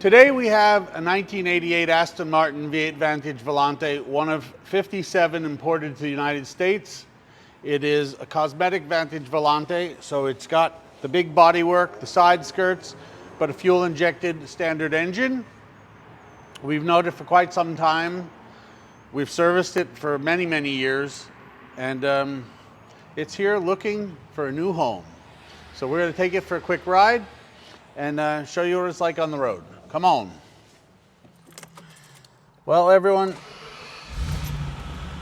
Today we have a 1988 Aston Martin V8 Vantage Volante, one of 57 imported to the United States. It is a cosmetic Vantage Volante, so it's got the big bodywork, the side skirts, but a fuel injected standard engine. We've known it for quite some time. We've serviced it for many, many years, and it's here looking for a new home. So we're going to take it for a quick ride and show you what it's like on the road. Come on. Well, everyone,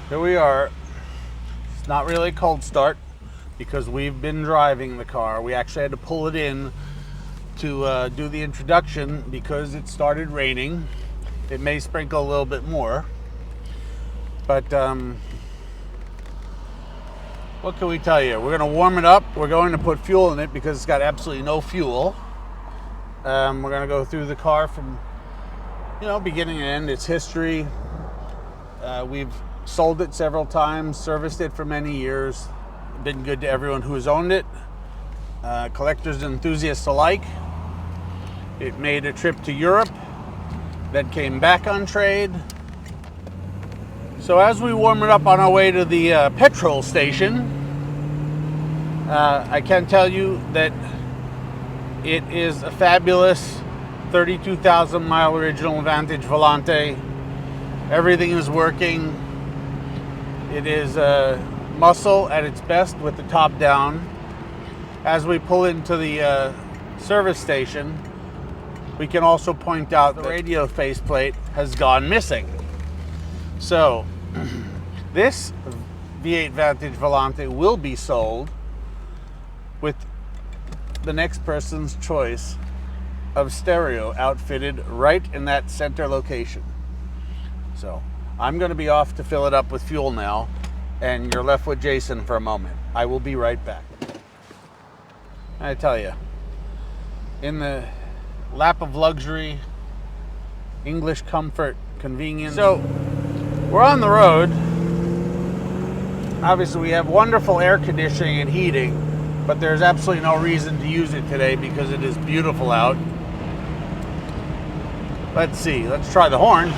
here we are. It's not really a cold start because we've been driving the car. We actually had to pull it in to do the introduction because it started raining. It may sprinkle a little bit more, but what can we tell you? We're going to warm it up. We're going to put fuel in it because it's got absolutely no fuel. We're going to go through the car from, beginning to end, its history. We've sold it several times, serviced it for many years, been good to everyone who's owned it, collectors and enthusiasts alike. It made a trip to Europe, then came back on trade. So as we warm it up on our way to the petrol station, I can tell you that it is a fabulous 32,000 mile original Vantage Volante. Everything is working. It is muscle at its best with the top down. As we pull into the service station, we can also point out the radio faceplate has gone missing. So this V8 Vantage Volante will be sold with the next person's choice of stereo outfitted right in that center location. So I'm going to be off to fill it up with fuel now, and you're left with Jason for a moment. I will be right back. I tell you, in the lap of luxury, English comfort, convenience. So we're on the road. Obviously we have wonderful air conditioning and heating, but there's absolutely no reason to use it today because it is beautiful out. Let's see, let's try the horn.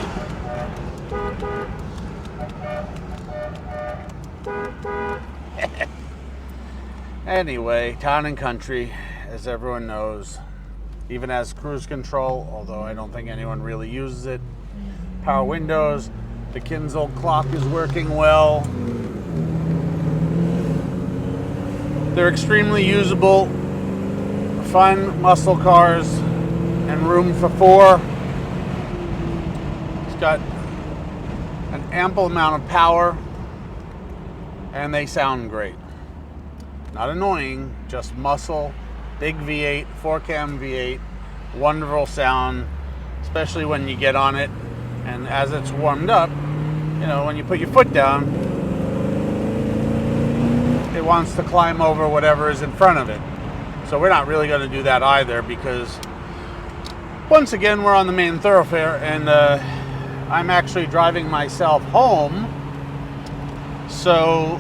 Anyway, town and country, as everyone knows, even has cruise control, although I don't think anyone really uses it. Power windows, the Kinzel clock is working well. They're extremely usable, fun muscle cars, and room for four. It's got an ample amount of power, and they sound great. Not annoying, just muscle, big V8, 4-cam V8, wonderful sound, especially when you get on it. And as it's warmed up, when you put your foot down, it wants to climb over whatever is in front of it. So we're not really going to do that either because once again we're on the main thoroughfare, and I'm actually driving myself home. So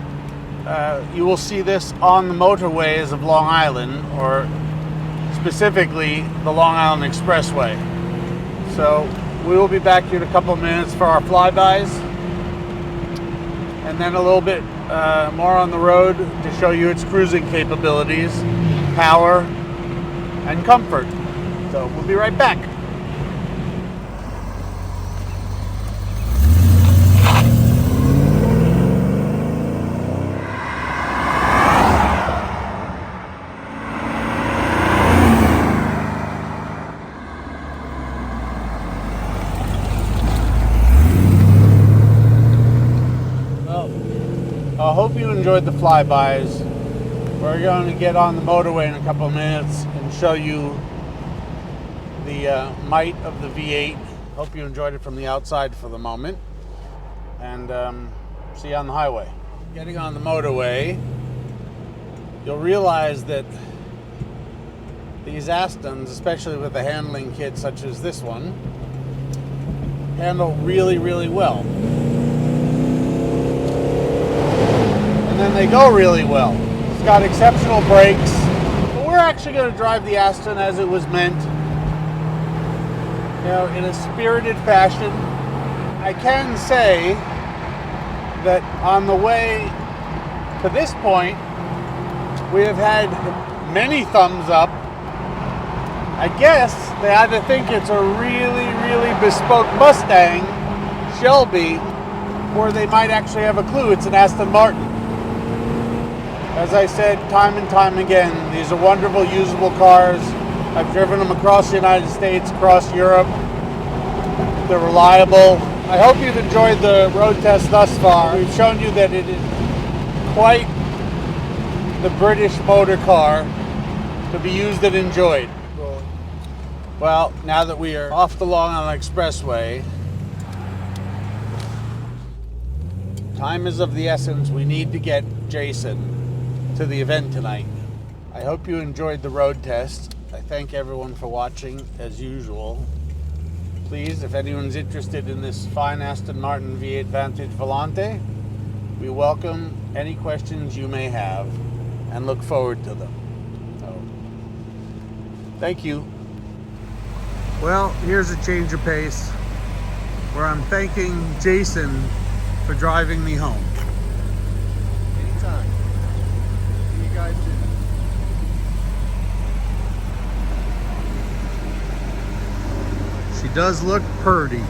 you will see this on the motorways of Long Island, or specifically the Long Island Expressway. So we will be back here in a couple of minutes for our flybys, and then a little bit more on the road to show you its cruising capabilities, power, and comfort. So we'll be right back. I hope you enjoyed the flybys. We're going to get on the motorway in a couple of minutes and show you the might of the V8. Hope you enjoyed it from the outside for the moment, and see you on the highway. Getting on the motorway, you'll realize that these Astons, especially with a handling kit such as this one, handle really, really well. And they go really well. It's got exceptional brakes. But we're actually going to drive the Aston as it was meant. in a spirited fashion, I can say that on the way to this point, we have had many thumbs up. I guess they either think it's a really, really bespoke Mustang, Shelby, or they might actually have a clue it's an Aston Martin. As I said time and time again, these are wonderful, usable cars. I've driven them across the United States, across Europe. They're reliable. I hope you've enjoyed the road test thus far. We've shown you that it is quite the British motor car to be used and enjoyed. Well, now that we are off the Long Island Expressway, time is of the essence. We need to get Jason to the event tonight. I hope you enjoyed the road test. I thank everyone for watching, as usual. Please, if anyone's interested in this fine Aston Martin V8 Vantage Volante, we welcome any questions you may have and look forward to them. So, thank you. Well, here's a change of pace where I'm thanking Jason for driving me home. Anytime. See you guys soon. She does look purty.